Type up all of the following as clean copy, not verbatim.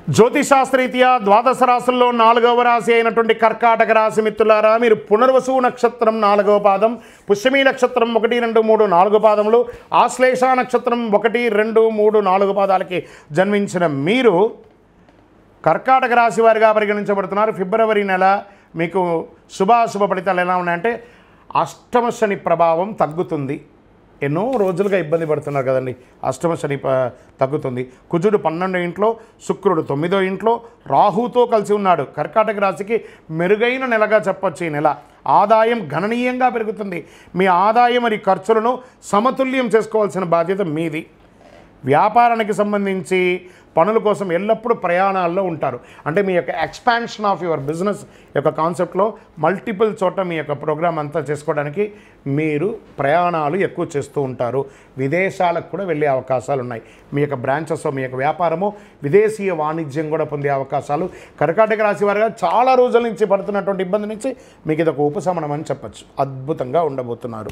జ్యోతిశాస్త్రరీత్యా ద్వాదశ రాశుల్లో 4వ రాశి అయినటువంటి కర్కాటక రాశి మిత్రులారా, మీరు పునర్వసు నక్షత్రం 4వ పాదం, పుష్యమి నక్షత్రం 1, 2, 3, 4 పాదములు, ఆశ్లేష నక్షత్రం 1, 2, 3, 4 పాదాలకి జన్మించిన మీరు కర్కాటక రాశి వారిగా పరిగణించబడుతున్నారు. ఫిబ్రవరి నెల మీకు శుభాశుభ ఫలితాలు ఎలా ఉన్నాయంటే, అష్టమ శని ప్రభావం తగ్గుతుంది. ఎన్నో రోజులుగా ఇబ్బంది పడుతున్నారు కదండి. అష్టమ శని తగ్గుతుంది. కుజుడు 12వ ఇంట్లో, శుక్రుడు 9వ ఇంట్లో, రాహుతో కలిసి ఉన్నాడు. కర్కాటక రాశికి మెరుగైన నెలగా చెప్పొచ్చు ఈ నెల. ఆదాయం గణనీయంగా పెరుగుతుంది. మీ ఆదాయం మరియు ఖర్చులను సమతుల్యం చేసుకోవాల్సిన బాధ్యత మీది. వ్యాపారానికి సంబంధించి పనుల కోసం ఎల్లప్పుడూ ప్రయాణాల్లో ఉంటారు. అంటే మీ యొక్క ఎక్స్పాన్షన్ ఆఫ్ యువర్ బిజినెస్ యొక్క కాన్సెప్ట్లో మల్టిపుల్ చోట మీ యొక్క ప్రోగ్రామ్ అంతా చేసుకోవడానికి మీరు ప్రయాణాలు ఎక్కువ చేస్తూ ఉంటారు. విదేశాలకు కూడా వెళ్ళే అవకాశాలు ఉన్నాయి. మీ యొక్క బ్రాంచెస్, మీ యొక్క వ్యాపారము విదేశీయ వాణిజ్యం కూడా పొందే అవకాశాలు కర్కాటక రాశి వారిగా చాలా రోజుల నుంచి పడుతున్నటువంటి ఇబ్బంది నుంచి మీకు ఇది ఒక ఉపశమనం అని చెప్పచ్చు. అద్భుతంగా ఉండబోతున్నారు.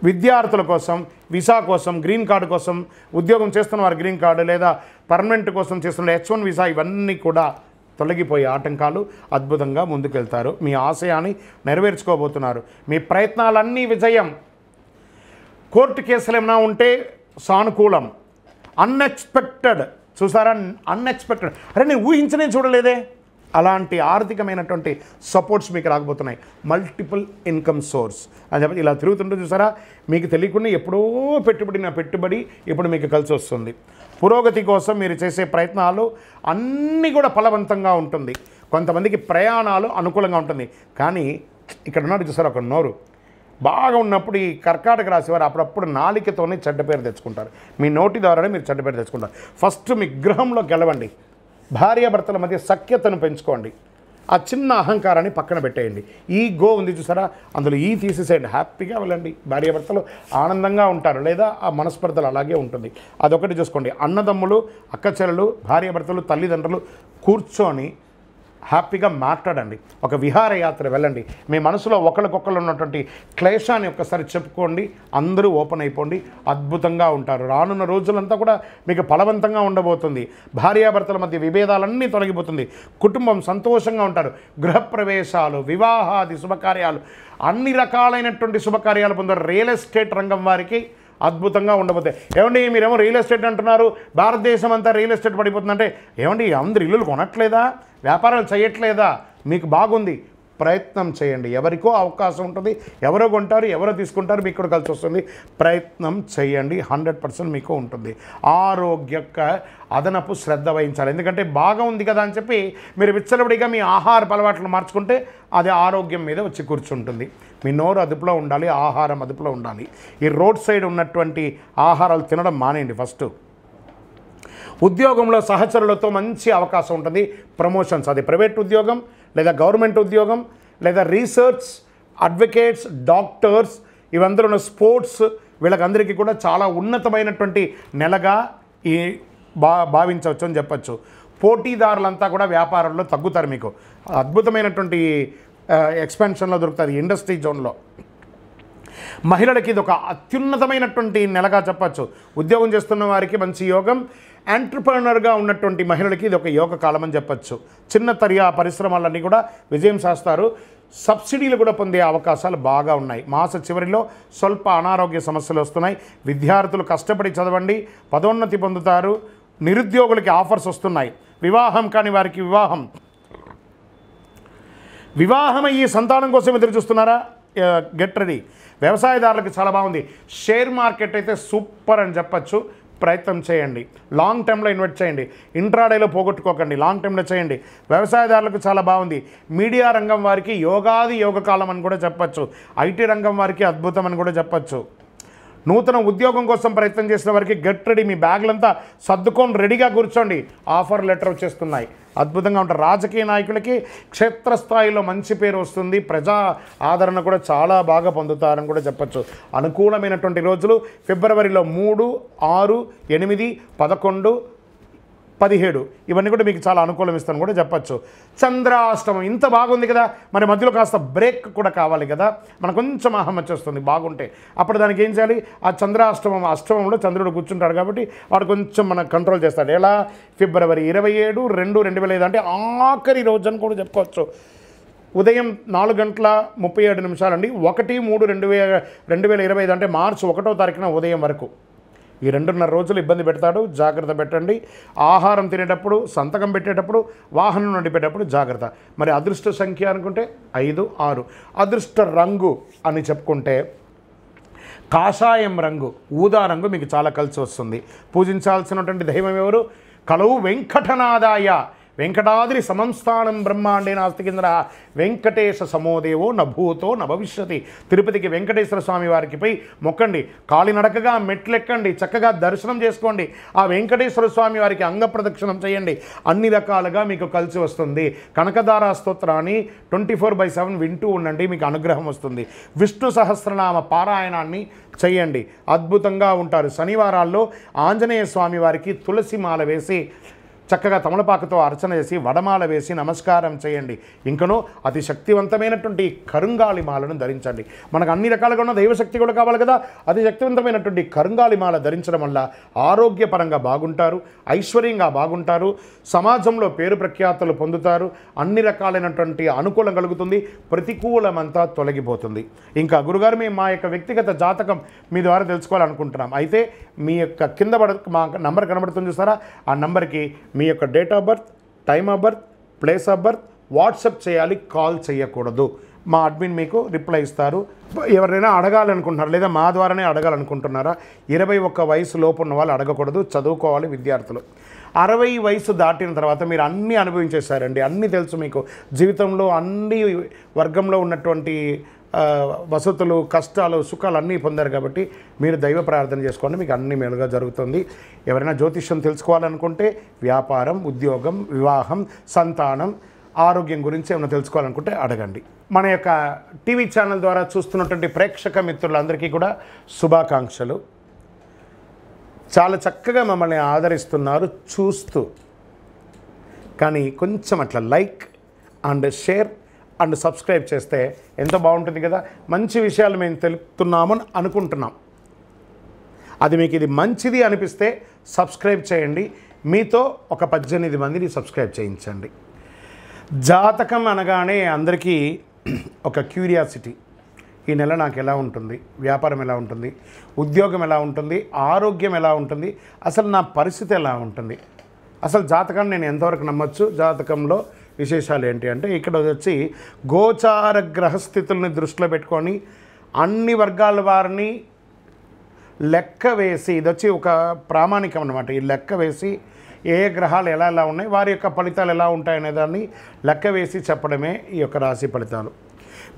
విద్యార్థుల కోసం, వీసా కోసం, గ్రీన్ కార్డు కోసం, ఉద్యోగం చేస్తున్న వారు గ్రీన్ కార్డు లేదా పర్మనెంట్ కోసం చేస్తున్న H1 వీసా, ఇవన్నీ కూడా తొలగిపోయే ఆటంకాలు అద్భుతంగా ముందుకెళ్తారు. మీ ఆశయాన్ని నెరవేర్చుకోబోతున్నారు. మీ ప్రయత్నాలన్నీ విజయం. కోర్టు కేసులు ఏమైనా ఉంటే సానుకూలం. అన్ఎక్స్పెక్టెడ్ చూసారా, అన్ఎక్స్పెక్టెడ్, అరే నేను ఊహించనే చూడలేదే, అలాంటి ఆర్థికమైనటువంటి సపోర్ట్స్ మీకు రాకపోతున్నాయి. మల్టిపుల్ ఇన్కమ్ సోర్స్ అని చెప్పి ఇలా తిరుగుతుంటే చూసారా, మీకు తెలియకుండా ఎప్పుడో పెట్టుబడి ఇప్పుడు మీకు కలిసి వస్తుంది. పురోగతి కోసం మీరు చేసే ప్రయత్నాలు అన్నీ కూడా ఫలవంతంగా ఉంటుంది. కొంతమందికి ప్రయాణాలు అనుకూలంగా ఉంటుంది. కానీ ఇక్కడ ఉన్నాడు చూసారా ఒక నోరు, బాగా ఉన్నప్పుడు ఈ కర్కాటక రాశి వారు అప్పుడప్పుడు నాలికతోనే చెడ్డ పేరు తెచ్చుకుంటారు. మీ నోటి ద్వారానే మీరు చెడ్డ పేరు తెచ్చుకుంటారు. ఫస్ట్ మీ గృహంలో గెలవండి. భార్యాభర్తల మధ్య సఖ్యతను పెంచుకోండి. ఆ చిన్న అహంకారాన్ని పక్కన పెట్టేయండి. ఈ గో ఉంది చూసారా, అందులో ఈ తీసేసేయండి. హ్యాపీగా వెళ్ళండి. భార్యాభర్తలు ఆనందంగా ఉంటారు, లేదా ఆ మనస్పర్ధలు అలాగే ఉంటుంది. అదొకటి చూసుకోండి. అన్నదమ్ములు, అక్కచెల్లెలు, భార్యాభర్తలు, తల్లిదండ్రులు కూర్చొని హ్యాపీగా మాట్లాడండి. ఒక విహారయాత్ర వెళ్ళండి. మీ మనసులో ఒకరికొకరు ఉన్నటువంటి క్లేశాన్ని ఒక్కసారి చెప్పుకోండి. అందరూ ఓపెన్ అయిపోండి. అద్భుతంగా ఉంటారు. రానున్న రోజులంతా కూడా మీకు ఫలవంతంగా ఉండబోతుంది. భార్యాభర్తల మధ్య విభేదాలన్నీ తొలగిపోతుంది. కుటుంబం సంతోషంగా ఉంటారు. గృహప్రవేశాలు, వివాహాది శుభకార్యాలు, అన్ని రకాలైనటువంటి శుభకార్యాలు పొందారు. రియల్ ఎస్టేట్ రంగం వారికి అద్భుతంగా ఉండబోతాయి. ఏమండి మీరేమో రియల్ ఎస్టేట్ అంటున్నారు, భారతదేశం అంతా రియల్ ఎస్టేట్ పడిపోతుందంటే, ఏమండి అందరు ఇల్లులు కొనట్లేదా, వ్యాపారాలు చేయట్లేదా? మీకు బాగుంది, ప్రయత్నం చేయండి. ఎవరికో అవకాశం ఉంటుంది, ఎవరో కొంటారు, ఎవరో తీసుకుంటారు, మీకు కూడా కలిసి వస్తుంది. ప్రయత్నం చేయండి, 100% మీకు ఉంటుంది. ఆరోగ్యక అదనపు శ్రద్ధ వహించాలి. ఎందుకంటే బాగా ఉంది కదా అని చెప్పి మీరు విచ్చలవిడిగా మీ ఆహార అలవాట్లను మార్చుకుంటే అది ఆరోగ్యం మీద వచ్చి కూర్చుంటుంది. మీ నోరు అదుపులో ఉండాలి, ఆహారం అదుపులో ఉండాలి. ఈ రోడ్ సైడ్ ఉన్నటువంటి ఆహారాలు తినడం మానేయండి. ఫస్ట్ ఉద్యోగంలో సహచరులతో మంచి అవకాశం ఉంటుంది. ప్రమోషన్స్, అది ప్రైవేట్ ఉద్యోగం లేదా గవర్నమెంట్ ఉద్యోగం లేదా రీసెర్చ్, అడ్వకేట్స్, డాక్టర్స్, ఇవందరూ ఉన్న స్పోర్ట్స్, వీళ్ళకందరికీ కూడా చాలా ఉన్నతమైనటువంటి నెలగా ఈ భావించవచ్చు అని చెప్పచ్చు. పోటీదారులంతా కూడా వ్యాపారంలో తగ్గుతారు. మీకు అద్భుతమైనటువంటి ఎక్స్పాన్షన్లో దొరుకుతుంది ఇండస్ట్రీ జోన్లో. మహిళలకి ఇది ఒక అత్యున్నతమైనటువంటి నెలగా చెప్పచ్చు. ఉద్యోగం చేస్తున్న వారికి మంచి యోగం. ఎంటర్ప్రెన్యూర్గా ఉన్నటువంటి మహిళలకి ఇది ఒక యోగ కాలం అని చెప్పచ్చు. చిన్న తరహా పరిశ్రమలన్నీ కూడా విజయం సాధిస్తారు. సబ్సిడీలు కూడా పొందే అవకాశాలు బాగా ఉన్నాయి. మాస చివరిలో స్వల్ప అనారోగ్య సమస్యలు వస్తున్నాయి. విద్యార్థులు కష్టపడి చదవండి, పదోన్నతి పొందుతారు. నిరుద్యోగులకి ఆఫర్స్ వస్తున్నాయి. వివాహం కాని వారికి వివాహమయ్యి సంతానం కోసం ఎదురు చూస్తున్నారా? Get ready. వ్యవసాయదారులకు చాలా బాగుంది. షేర్ మార్కెట్ అయితే సూపర్ అని చెప్పచ్చు. ప్రయత్నం చేయండి. లాంగ్ టర్మ్లో ఇన్వెస్ట్ చేయండి. ఇంట్రాడేలో పోగొట్టుకోకండి, లాంగ్ టర్మ్లో చేయండి. వ్యవసాయదారులకు చాలా బాగుంది. మీడియా రంగం వారికి యోగాది యోగకాలం అని కూడా చెప్పచ్చు. ఐటీ రంగం వారికి అద్భుతం అని కూడా చెప్పచ్చు. నూతన ఉద్యోగం కోసం ప్రయత్నం చేసిన వారికి గెట్ రెడీ. మీ బ్యాగులంతా సర్దుకొని రెడీగా కూర్చోండి. ఆఫర్ లెటర్ వచ్చేస్తున్నాయి. అద్భుతంగా ఉంటారు. రాజకీయ నాయకులకి క్షేత్రస్థాయిలో మంచి పేరు వస్తుంది. ప్రజా ఆదరణ కూడా చాలా బాగా పొందుతారని కూడా చెప్పచ్చు. అనుకూలమైనటువంటి రోజులు ఫిబ్రవరిలో 3, 6, 8, 11, 17 ఇవన్నీ కూడా మీకు చాలా అనుకూలం ఇస్తాను కూడా చెప్పచ్చు. చంద్రాష్టమం ఇంత బాగుంది కదా, మరి మధ్యలో కాస్త బ్రేక్ కూడా కావాలి కదా, మనకు కొంచెం అహం వచ్చేస్తుంది బాగుంటే. అప్పుడు దానికి ఏం చేయాలి, ఆ అష్టమంలో చంద్రుడు కూర్చుంటాడు కాబట్టి వాడు కొంచెం మనకు కంట్రోల్ చేస్తాడు. ఎలా, ఫిబ్రవరి 27, 2, 2005 అంటే ఆఖరి రోజు అని కూడా చెప్పుకోవచ్చు. ఉదయం 4:37 అండి, 1/3/2025 అంటే మార్చి 1వ తారీఖున ఉదయం వరకు ఈ 2.5 రోజులు ఇబ్బంది పెడతాడు. జాగ్రత్త పెట్టండి. ఆహారం తినేటప్పుడు, సంతకం పెట్టేటప్పుడు, వాహనం నడిపేటప్పుడు జాగ్రత్త. మరి అదృష్ట సంఖ్య అనుకుంటే 5, 6. అదృష్ట రంగు అని చెప్పుకుంటే కాషాయం రంగు, ఊదా రంగు మీకు చాలా కలిసి వస్తుంది. పూజించాల్సినటువంటి దైవం ఎవరు, కలవు వెంకటనాదాయ వెంకటాద్రి సమంస్థానం బ్రహ్మాండే నాస్తి కింద వెంకటేశ సమోదేవో నభూతో నభవిష్యతి. తిరుపతికి వెంకటేశ్వర స్వామి వారికి పోయి మొక్కండి, కాలినడకగా మెట్లెక్కండి, చక్కగా దర్శనం చేసుకోండి, ఆ వెంకటేశ్వర స్వామి వారికి అంగ ప్రదక్షిణం చేయండి. అన్ని రకాలుగా మీకు కలిసి వస్తుంది. కనకదార స్తోత్రాన్ని 24/7 వింటూ ఉండండి, మీకు అనుగ్రహం వస్తుంది. విష్ణు సహస్రనామ పారాయణాన్ని చేయండి, అద్భుతంగా ఉంటారు. శనివారాల్లో ఆంజనేయ స్వామి వారికి తులసి మాల వేసి చక్కగా తమలపాకుతో అర్చన చేసి వడమాల వేసి నమస్కారం చేయండి. ఇంకనూ అతి శక్తివంతమైనటువంటి కరుంగాలి మాలను ధరించండి. మనకు అన్ని రకాలుగా ఉన్న దైవశక్తి కూడా కావాలి కదా, అతి శక్తివంతమైనటువంటి కరుంగాలి మాల ధరించడం వల్ల ఆరోగ్యపరంగా బాగుంటారు, ఐశ్వర్యంగా బాగుంటారు, సమాజంలో పేరు ప్రఖ్యాతులు పొందుతారు, అన్ని రకాలైనటువంటి అనుకూలం కలుగుతుంది, ప్రతికూలమంతా తొలగిపోతుంది. ఇంకా గురుగారు, మేము మా యొక్క వ్యక్తిగత జాతకం మీ ద్వారా తెలుసుకోవాలనుకుంటున్నాం. అయితే మీ యొక్క కింద మా నంబర్ కనబడుతుంది చూసారా, ఆ నంబర్కి మీ యొక్క date of birth, time of birth, place of birth WhatsApp చేయాలి, కాల్ చేయకూడదు. మా అడ్మిన్ మీకు రిప్లై ఇస్తారు. ఎవరైనా అడగాలనుకుంటున్నారు లేదా మా ద్వారానే అడగాలనుకుంటున్నారా, 21 వయసు లోపు ఉన్న వాళ్ళు అడగకూడదు, చదువుకోవాలి విద్యార్థులు. 60 వయసు దాటిన తర్వాత మీరు అన్నీ అనుభవించేశారండి, అన్నీ తెలుసు మీకు. జీవితంలో అన్ని వర్గంలో ఉన్నటువంటి వసతులు, కష్టాలు, సుఖాలు అన్నీ పొందారు కాబట్టి మీరు దైవ ప్రార్థన చేసుకోండి, మీకు అన్ని మేలుగా జరుగుతుంది. ఎవరైనా జ్యోతిష్యం తెలుసుకోవాలనుకుంటే వ్యాపారం, ఉద్యోగం, వివాహం, సంతానం, ఆరోగ్యం గురించి ఏమైనా తెలుసుకోవాలనుకుంటే అడగండి. మన యొక్క టీవీ ఛానల్ ద్వారా చూస్తున్నటువంటి ప్రేక్షక మిత్రులందరికీ కూడా శుభాకాంక్షలు. చాలా చక్కగా మమ్మల్ని ఆదరిస్తున్నారు చూస్తూ, కానీ కొంచెం అట్లా like and share and subscribe చేస్తే ఎంతో బాగుంటుంది కదా. మంచి విషయాలు మేము తెలుపుతున్నామని అనుకుంటున్నాం, అది మీకు ఇది మంచిది అనిపిస్తే సబ్స్క్రైబ్ చేయండి. మీతో ఒక 18 మందిని సబ్స్క్రైబ్ చేయించండి. జాతకం అనగానే అందరికీ ఒక క్యూరియాసిటీ, ఈ నెల నాకు ఎలా ఉంటుంది, వ్యాపారం ఎలా ఉంటుంది, ఉద్యోగం ఎలా ఉంటుంది, ఆరోగ్యం ఎలా ఉంటుంది, అసలు నా పరిస్థితి ఎలా ఉంటుంది, అసలు జాతకాన్ని నేను ఎంతవరకు నమ్మొచ్చు, జాతకంలో విశేషాలు ఏంటి అంటే, ఇక్కడ వచ్చి గోచార గ్రహస్థితుల్ని దృష్టిలో పెట్టుకొని అన్ని వర్గాల వారిని లెక్క వేసి, ఇది వచ్చి ఒక ప్రామాణికం అన్నమాట. ఈ లెక్క వేసి ఏ గ్రహాలు ఎలా ఎలా ఉన్నాయి, వారి యొక్క ఫలితాలు ఎలా ఉంటాయనే దాన్ని లెక్క వేసి చెప్పడమే ఈ యొక్క రాశి ఫలితాలు.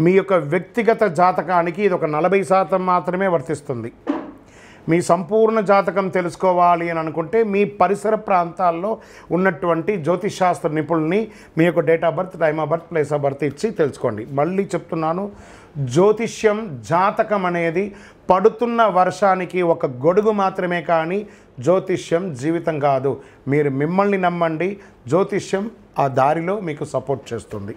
మీ యొక్క వ్యక్తిగత జాతకానికి ఇది ఒక 40% మాత్రమే వర్తిస్తుంది. మీ సంపూర్ణ జాతకం తెలుసుకోవాలి అని అనుకుంటే మీ పరిసర ప్రాంతాల్లో ఉన్నటువంటి జ్యోతిషాస్త్ర నిపుణుల్ని మీ యొక్క date of birth, time of birth, place of birth ఇచ్చి తెలుసుకోండి. మళ్ళీ చెప్తున్నాను, జ్యోతిష్యం, జాతకం అనేది పడుతున్న వర్షానికి ఒక గొడుగు మాత్రమే, కానీ జ్యోతిష్యం జీవితం కాదు. మీరు మిమ్మల్ని నమ్మండి, జ్యోతిష్యం ఆ దారిలో మీకు సపోర్ట్ చేస్తుంది.